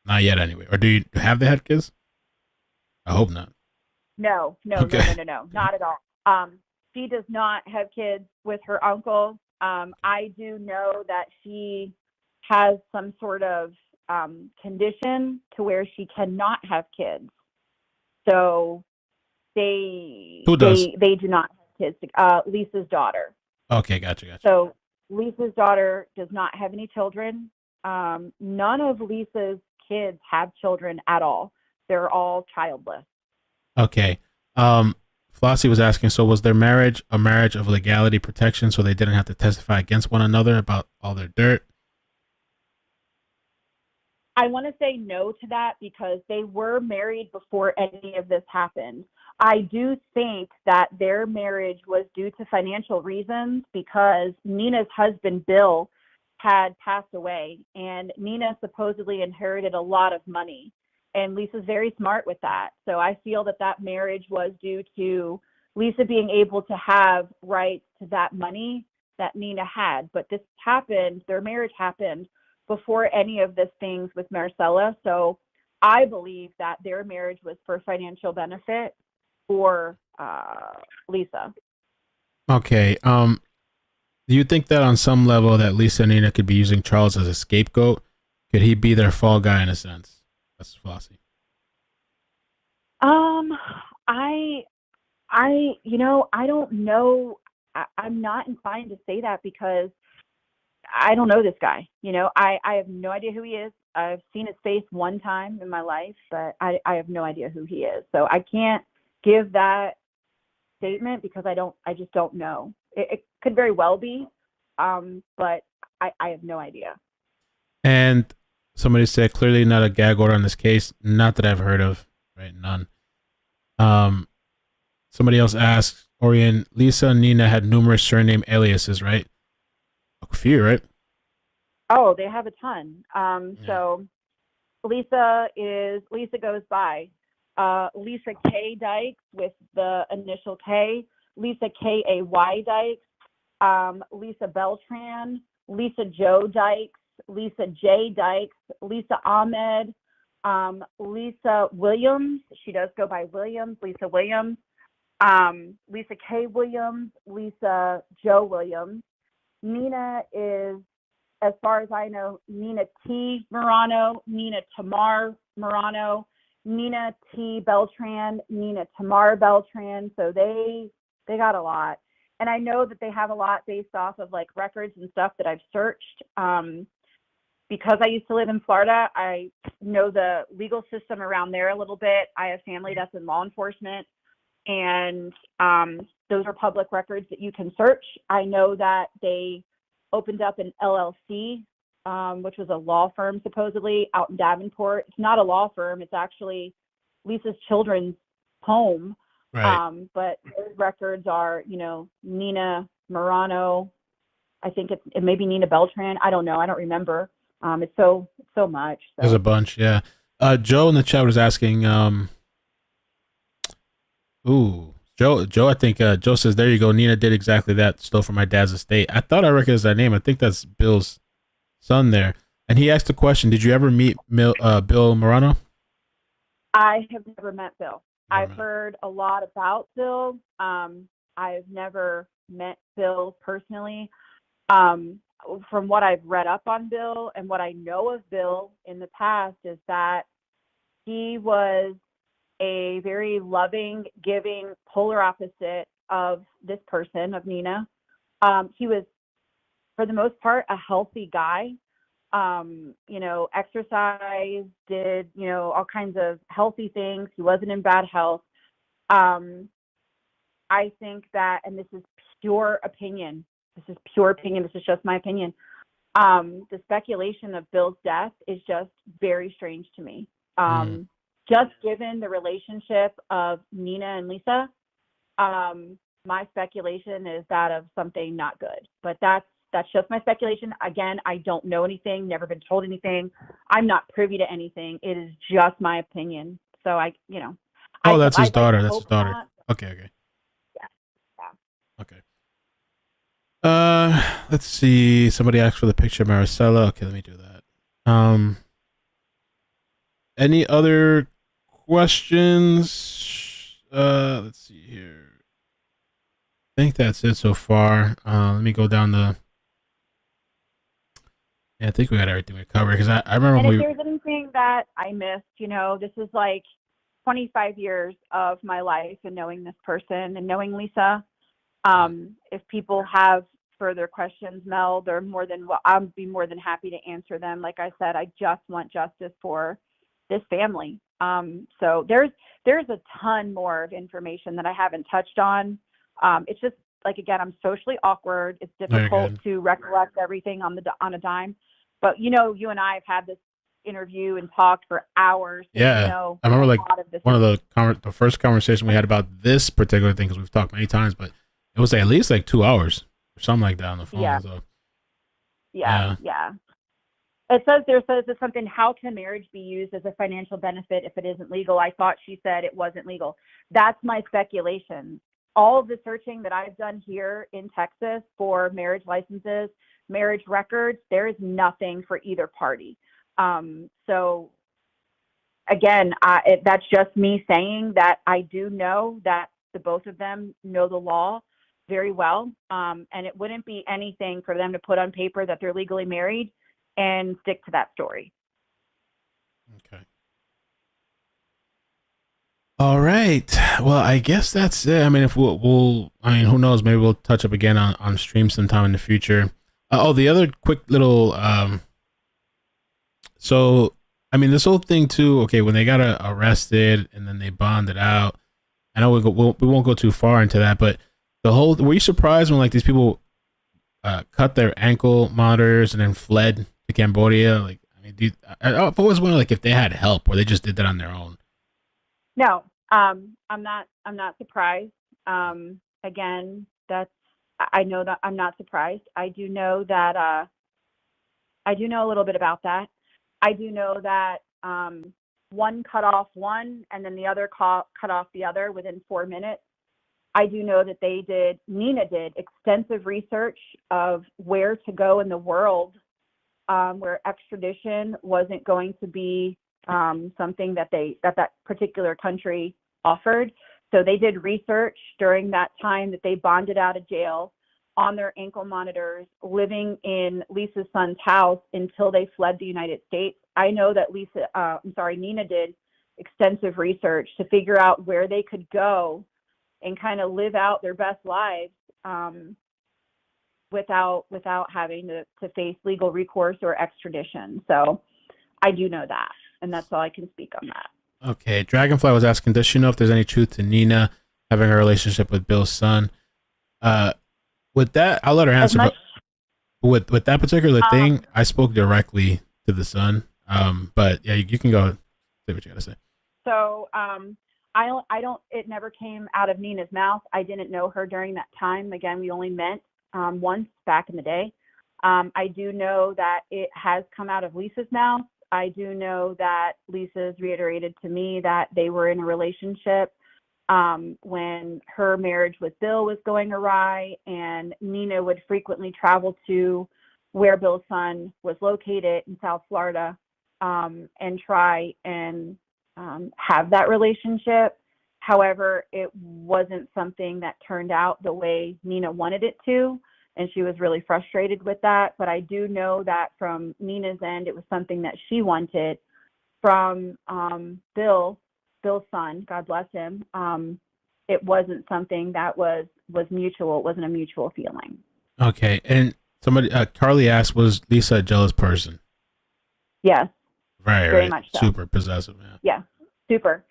Not yet, anyway. Or do you have they had kids? I hope not. No, no, no, Okay. no, no, no, not at all. She does not have kids with her uncle. I do know that she has some sort of condition to where she cannot have kids. So Who does? they do not have kids. Lisa's daughter. Okay, gotcha. So Lisa's daughter does not have any children. None of Lisa's kids have children at all. They're all childless. Okay. Um, Flossie was asking, so was their marriage a marriage of legality protection so they didn't have to testify against one another about all their dirt? I want to say no to that because they were married before any of this happened. I do think that their marriage was due to financial reasons because Nina's husband, Bill, had passed away, and Nina supposedly inherited a lot of money. And Lisa's very smart with that. So I feel that marriage was due to Lisa being able to have rights to that money that Nina had. But this happened, their marriage happened before any of this things with Marisela. So I believe that their marriage was for financial benefit for Lisa. Okay. Do you think that on some level that Lisa and Nina could be using Charles as a scapegoat? Could he be their fall guy in a sense? That's Flossie. Um, I, I don't know. I'm not inclined to say that because I don't know this guy. I have no idea who he is. I've seen his face one time in my life, but I have no idea who he is. So I can't give that statement because I just don't know. It could very well be, but I have no idea. And Somebody said clearly not a gag order on this case. Not that I've heard of. Right, none. Um, Somebody else asked, Orion, Lisa and Nina had numerous surname aliases, right? A few, right? Oh, they have a ton. Yeah. So Lisa goes by Lisa K Dykes with the initial K, Lisa Kay Dykes, Lisa Beltran, Lisa Joe Dykes, Lisa J Dykes, Lisa Ahmed, Lisa Williams. She does go by Williams, Lisa Williams, Lisa K Williams, Lisa Joe Williams. Nina is, as far as I know, Nina T Marano, Nina Tamar Marano, Nina T Beltran, Nina Tamar Beltran. So they got a lot. And I know that they have a lot based off of like records and stuff that I've searched. Because I used to live in Florida, I know the legal system around there a little bit. I have family that's in law enforcement, and those are public records that you can search. I know that they opened up an LLC, which was a law firm supposedly out in Davenport. It's not a law firm. It's actually Lisa's children's home. Right. But those records are, Nina Marano. I think it may be Nina Beltran. I don't know. I don't remember. It's so much. So. There's a bunch, yeah. Joe in the chat was asking, Joe, I think Joe says, there you go. Nina did exactly that. Stole from my dad's estate. I thought I recognized that name. I think that's Bill's son there. And he asked the question, did you ever meet Bill Marano? I have never met Bill. I've heard a lot about Bill. I've never met Bill personally. From what I've read up on Bill and what I know of Bill in the past is that he was a very loving, giving, polar opposite of this person, of Nina. He was, for the most part, a healthy guy. Exercise, did, all kinds of healthy things. He wasn't in bad health. I think that, and this is pure opinion. This is just my opinion. The speculation of Bill's death is just very strange to me. Just given the relationship of Nina and Lisa, my speculation is that of something not good. But that's just my speculation. Again, I don't know anything, never been told anything. I'm not privy to anything. It is just my opinion. So Oh, that's his daughter. That's his daughter. Not. Okay. Yeah. Okay. Let's see. Somebody asked for the picture of Marisela. Okay, let me do that. Any other questions? Let's see here. I think that's it so far. Let me go down the. Yeah, I think we got everything we covered because I remember. And if there's anything that I missed, this is like 25 years of my life and knowing this person and knowing Lisa. If people have further questions, Mel, I'll be more than happy to answer them. Like I said, I just want justice for this family. So there's a ton more of information that I haven't touched on. It's just like, again, I'm socially awkward. It's difficult to recollect everything on a dime. But you and I have had this interview and talked for hours. Yeah, I remember like one of the first conversation we had about this particular thing, because we've talked many times, but it was at least like 2 hours or something like that on the phone. Yeah. So. Yeah. It says it's something, how can marriage be used as a financial benefit if it isn't legal? I thought she said it wasn't legal. That's my speculation. All of the searching that I've done here in Texas for marriage licenses, marriage records, there is nothing for either party. So again, that's just me saying that I do know that the both of them know the law very well. And it wouldn't be anything for them to put on paper that they're legally married and stick to that story. Okay. All right. Well, I guess that's it. I mean, if we'll who knows? Maybe we'll touch up again on stream sometime in the future. The other quick little, so, I mean, this whole thing too, okay, when they got arrested and then they bonded out, I know we won't go too far into that, but were you surprised when like these people cut their ankle monitors and then fled to Cambodia? Like, I mean, I've always wondered like if they had help or they just did that on their own. No, I'm not surprised. Again, I know that I'm not surprised. I do know that I do know a little bit about that. I do know that one cut off one and then the other cut off the other within 4 minutes. I do know that Nina did extensive research of where to go in the world where extradition wasn't going to be something that that particular country offered. So they did research during that time that they bonded out of jail on their ankle monitors, living in Lisa's son's house until they fled the United States. I know that Nina did extensive research to figure out where they could go and kind of live out their best lives without having to face legal recourse or extradition. So I do know that, and that's all I can speak on that. Okay, Dragonfly was asking, does she know if there's any truth to Nina having a relationship with Bill's son? With that, I'll let her answer. But with that particular thing, I spoke directly to the son. But yeah, you can go say what you gotta say. So I don't. It never came out of Nina's mouth. I didn't know her during that time. Again, we only met once back in the day. I do know that it has come out of Lisa's mouth. I do know that Lisa's reiterated to me that they were in a relationship when her marriage with Bill was going awry, and Nina would frequently travel to where Bill's son was located in South Florida and try and have that relationship. However, it wasn't something that turned out the way Nina wanted it to, and she was really frustrated with that. But I do know that from Nina's end, it was something that she wanted. From Bill's son, God bless him, it wasn't something that was mutual. It wasn't a mutual feeling. Okay, and somebody, Carly asked, was Lisa a jealous person? Yes. Very Right. much so. Super possessive, man. Yeah, super,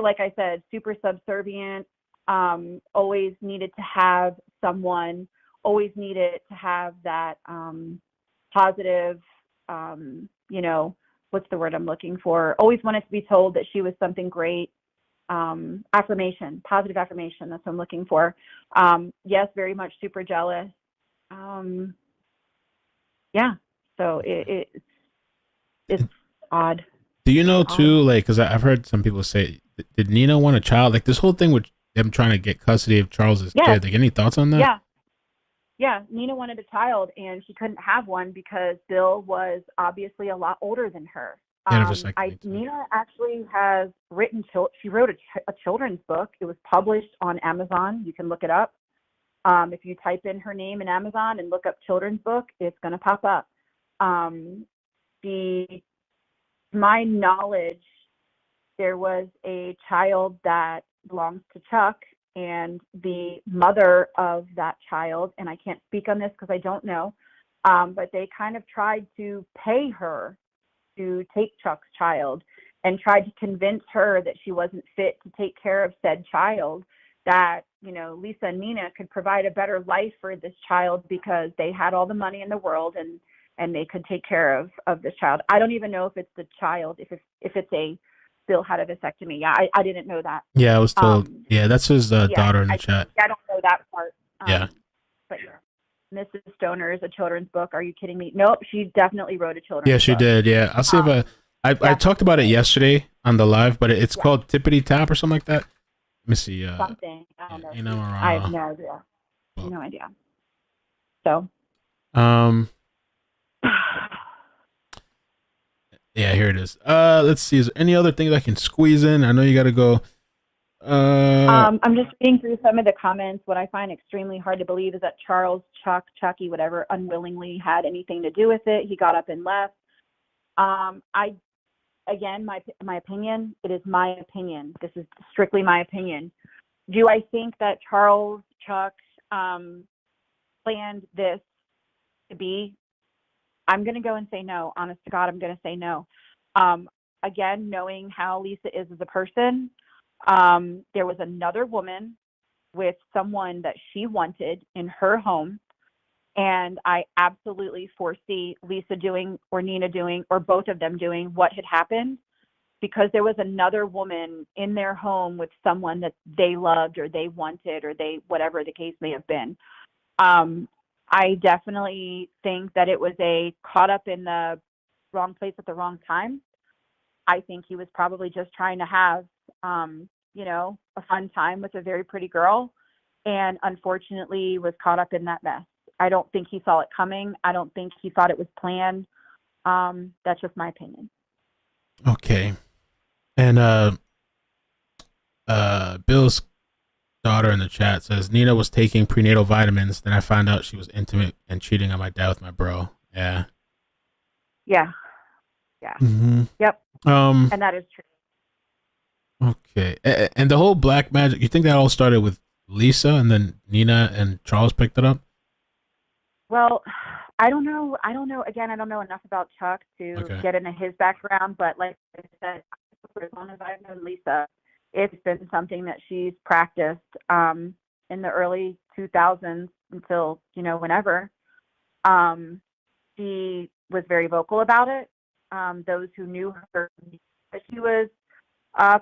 like I said, super subservient, always needed to have someone, always needed to have that positive, what's the word I'm looking for? Always wanted to be told that she was something great. Affirmation, positive affirmation, that's what I'm looking for. Yes, very much super jealous. Yeah, so it's odd. Do you know too, like, because I've heard some people say, did Nina want a child? Like this whole thing with them trying to get custody of Charles's kid. Like, any thoughts on that? Yeah. Nina wanted a child, and she couldn't have one because Bill was obviously a lot older than her. Nina actually has written. She wrote a children's book. It was published on Amazon. You can look it up. If you type in her name in Amazon and look up children's book, it's going to pop up. My knowledge, there was a child that belongs to Chuck, and the mother of that child, and I can't speak on this because I don't know, but they kind of tried to pay her to take Chuck's child and tried to convince her that she wasn't fit to take care of said child, that, Lisa and Nina could provide a better life for this child because they had all the money in the world and they could take care of this child. I don't even know if it's the child, if it's a Bill had a vasectomy. Yeah, I didn't know that. Yeah, I was told. That's his daughter in the chat. I don't know that part. Yeah. But yeah, Mrs. Stoner is a children's book. Are you kidding me? Nope, she definitely wrote a children's book. Yeah, she did. Yeah, I'll see if I talked about it yesterday on the live, but it's called Tippity Tap or something like that. Let me see. Something. I don't know. Nina Marano. I have no idea. No idea. So. Yeah, here it is. Let's see. Is there any other things I can squeeze in? I know you got to go. I'm just reading through some of the comments. What I find extremely hard to believe is that Charles, Chucky, whatever, unwillingly had anything to do with it. He got up and left. Again, my opinion. It is my opinion. This is strictly my opinion. Do I think that Charles, Chuck, planned this to be? I'm going to go and say no. Honest to God, I'm going to say no. Again, knowing how Lisa is as a person, there was another woman with someone that she wanted in her home, And I absolutely foresee Lisa doing or Nina doing or both of them doing what had happened, because there was another woman in their home with someone that they loved or they wanted or they, whatever the case may have been. I definitely think that it was a caught up in the wrong place at the wrong time. I think he was probably just trying to have, you know, a fun time with a very pretty girl, and unfortunately was caught up in that mess. I don't think he saw it coming. I don't think he thought it was planned. That's just my opinion. Okay. And Bill's daughter in the chat says Nina was taking prenatal vitamins. Then I found out she was intimate and cheating on my dad with my bro. Yeah. Yeah. Yeah. Mm-hmm. Yep. And that is true. Okay. And the whole black magic, you think that all started with Lisa and then Nina and Charles picked it up? Well, I don't know. Again, I don't know enough about Chuck to get into his background, but like I said, for as long as I've known Lisa, it's been something that she's practiced in the early 2000s until, you know, whenever. She was very vocal about it. Those who knew her, that she was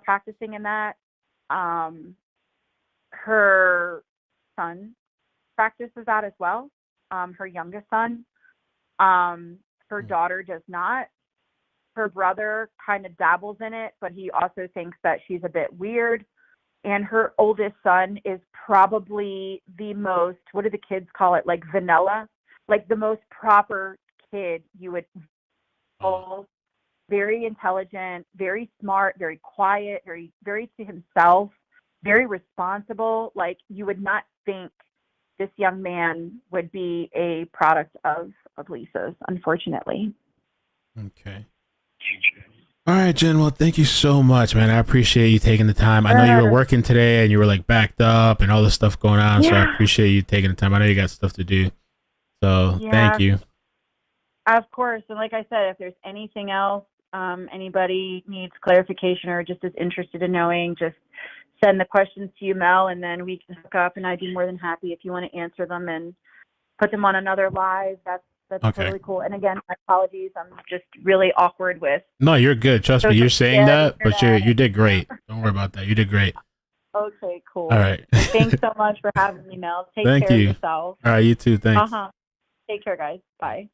practicing in that. Her son practices that as well. Her youngest son. Her daughter does not. Her brother kind of dabbles in it, but he also thinks that she's a bit weird. And her oldest son is probably the most, what do the kids call it? Like vanilla, like the most proper kid you would call. Very intelligent, very smart, very quiet, very to himself, very responsible. Like you would not think this young man would be a product of Lisa's, unfortunately. Okay. All right, Jen. Well, thank you so much, man. I appreciate you taking the time. I know you were working today and you were like backed up and all this stuff going on. Yeah. So I appreciate you taking the time. I know you got stuff to do. So thank you. Of course. And like I said, if there's anything else, anybody needs clarification or just is interested in knowing, just send the questions to you, Mel, and then we can hook up, and I'd be more than happy if you want to answer them and put them on another live. That's totally cool. And again, my apologies. I'm just really awkward with. No, you're good. Trust me. You're saying that, but you did great. Don't worry about that. You did great. Okay, cool. All right. Thanks so much for having me, Mel. Take care of yourself. All right, you too. Thanks. Take care, guys. Bye.